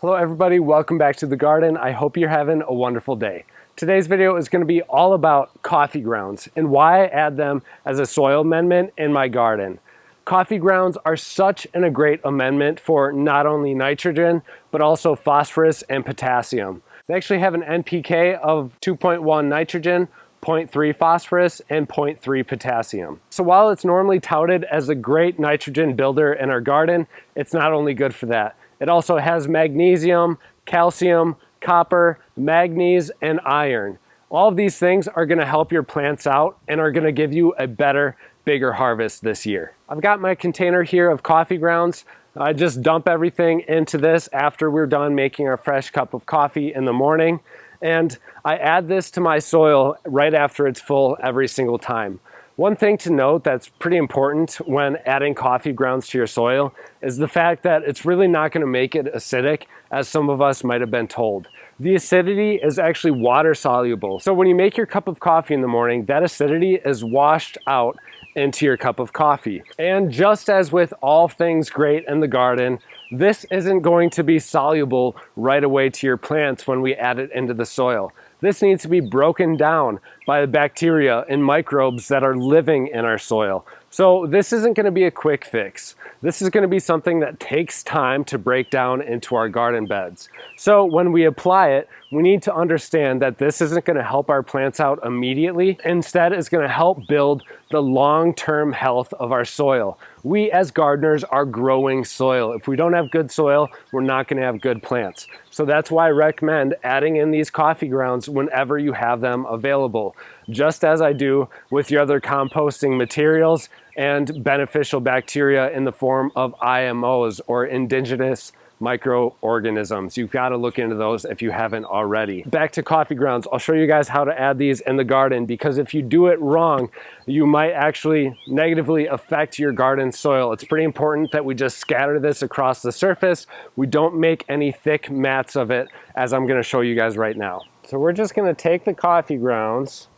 Hello everybody, welcome back to the garden. I hope you're having a wonderful day. Today's video is going to be all about coffee grounds and why I add them as a soil amendment in my garden. Coffee grounds are such a great amendment for not only nitrogen, but also phosphorus and potassium. They actually have an NPK of 2.1 nitrogen, 0.3 phosphorus, and 0.3 potassium. So while it's normally touted as a great nitrogen builder in our garden, it's not only good for that. It also has magnesium, calcium, copper, manganese, and iron. All of these things are going to help your plants out and are going to give you a better, bigger harvest this year. I've got my container here of coffee grounds. I just dump everything into this after we're done making our fresh cup of coffee in the morning. And I add this to my soil right after it's full every single time. One thing to note that's pretty important when adding coffee grounds to your soil is the fact that it's really not going to make it acidic, as some of us might have been told. The acidity is actually water soluble. So when you make your cup of coffee in the morning, that acidity is washed out into your cup of coffee. And just as with all things great in the garden, this isn't going to be soluble right away to your plants when we add it into the soil. This needs to be broken down by the bacteria and microbes that are living in our soil. So this isn't going to be a quick fix. This is going to be something that takes time to break down into our garden beds. So when we apply it, we need to understand that this isn't going to help our plants out immediately. Instead, it's going to help build the long-term health of our soil. We as gardeners are growing soil. If we don't have good soil, we're not going to have good plants. So that's why I recommend adding in these coffee grounds whenever you have them available, just as I do with your other composting materials and beneficial bacteria in the form of IMOs, or indigenous microorganisms. You've got to look into those if you haven't already. Back to coffee grounds. I'll show you guys how to add these in the garden, because if you do it wrong, you might actually negatively affect your garden soil. It's pretty important that we just scatter this across the surface. We don't make any thick mats of it, as I'm going to show you guys right now. So we're just going to take the coffee grounds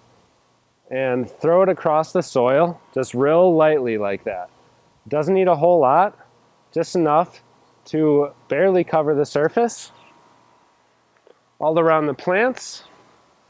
and throw it across the soil, just real lightly like that. Doesn't need a whole lot, just enough to barely cover the surface all around the plants.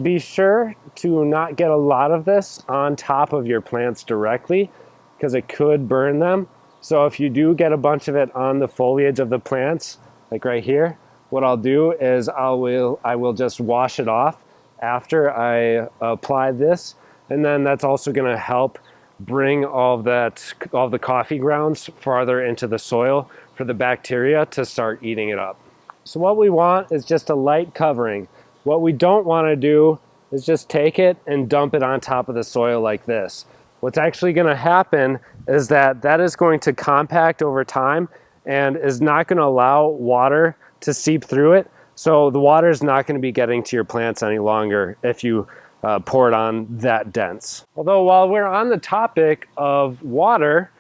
Be sure to not get a lot of this on top of your plants directly, because it could burn them. So if you do get a bunch of it on the foliage of the plants, like right here, what I'll do is I will just wash it off after I apply this, and then that's also going to help bring all the coffee grounds farther into the soil for the bacteria to start eating it up. So what we want is just a light covering. What we don't want to do is just take it and dump it on top of the soil like this. What's actually going to happen is that is going to compact over time and is not going to allow water to seep through it. So the water is not going to be getting to your plants any longer if you pour it on that dense. Although while we're on the topic of water,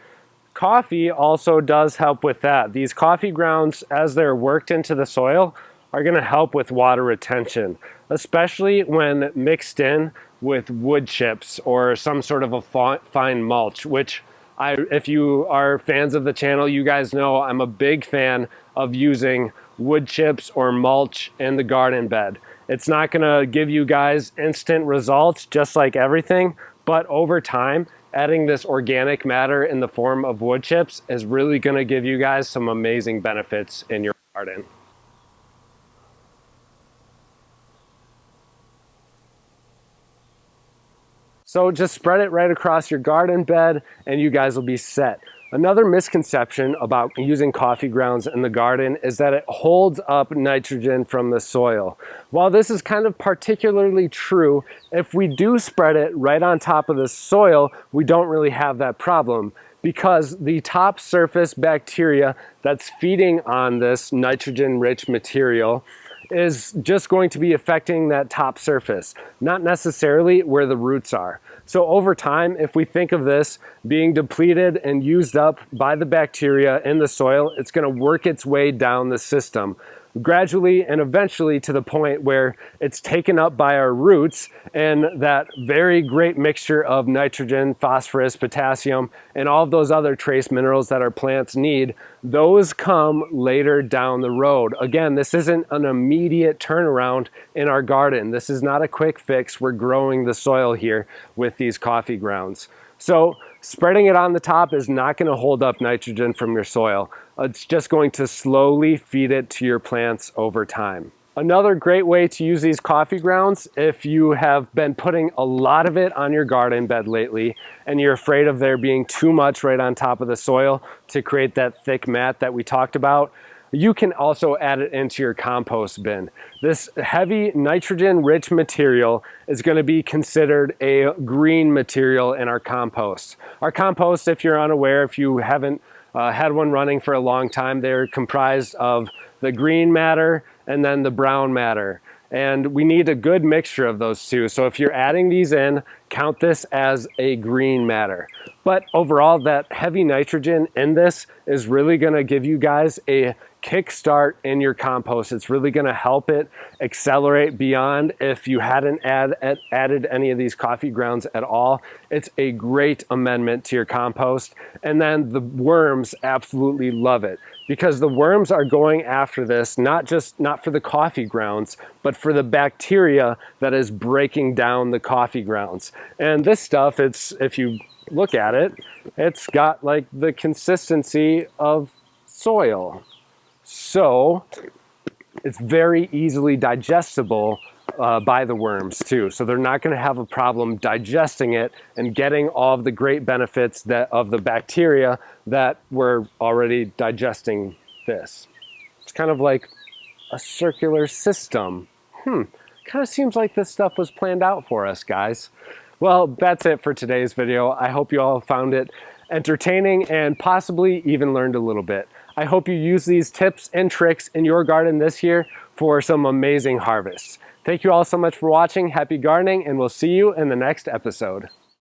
coffee also does help with that. These coffee grounds, as they're worked into the soil, are going to help with water retention, especially when mixed in with wood chips or some sort of a fine mulch, which if you are fans of the channel, you guys know I'm a big fan of using wood chips or mulch in the garden bed. It's not going to give you guys instant results, just like everything, but over time, adding this organic matter in the form of wood chips is really going to give you guys some amazing benefits in your garden. So just spread it right across your garden bed and you guys will be set. Another misconception about using coffee grounds in the garden is that it holds up nitrogen from the soil. While this is kind of particularly true, if we do spread it right on top of the soil, we don't really have that problem, because the top surface bacteria that's feeding on this nitrogen-rich material is just going to be affecting that top surface, not necessarily where the roots are. So over time, if we think of this being depleted and used up by the bacteria in the soil, it's going to work its way down the system. gradually and eventually to the point where it's taken up by our roots, and that very great mixture of nitrogen, phosphorus, potassium, and all of those other trace minerals that our plants need, those come later down the road. Again, this isn't an immediate turnaround in our garden. This is not a quick fix. We're growing the soil here with these coffee grounds. So spreading it on the top is not going to hold up nitrogen from your soil. It's just going to slowly feed it to your plants over time. Another great way to use these coffee grounds, if you have been putting a lot of it on your garden bed lately and you're afraid of there being too much right on top of the soil to create that thick mat that we talked about, you can also add it into your compost bin. This heavy nitrogen-rich material is going to be considered a green material in our compost. Our compost, if you're unaware, if you haven't had one running for a long time, they're comprised of the green matter and then the brown matter. And we need a good mixture of those two. So if you're adding these in, count this as a green matter. But overall, that heavy nitrogen in this is really gonna give you guys a kickstart in your compost. It's really gonna help it accelerate beyond if you hadn't added any of these coffee grounds at all. It's a great amendment to your compost. And then the worms absolutely love it, because the worms are going after this, not for the coffee grounds, but for the bacteria that is breaking down the coffee grounds. And this stuff, if you look at it, it's got like the consistency of soil. So it's very easily digestible by the worms too. So they're not going to have a problem digesting it and getting all of the great benefits of the bacteria that were already digesting this. It's kind of like a circular system. Kind of seems like this stuff was planned out for us, guys. Well, that's it for today's video. I hope you all found it entertaining and possibly even learned a little bit. I hope you use these tips and tricks in your garden this year for some amazing harvests. Thank you all so much for watching. Happy gardening, and we'll see you in the next episode.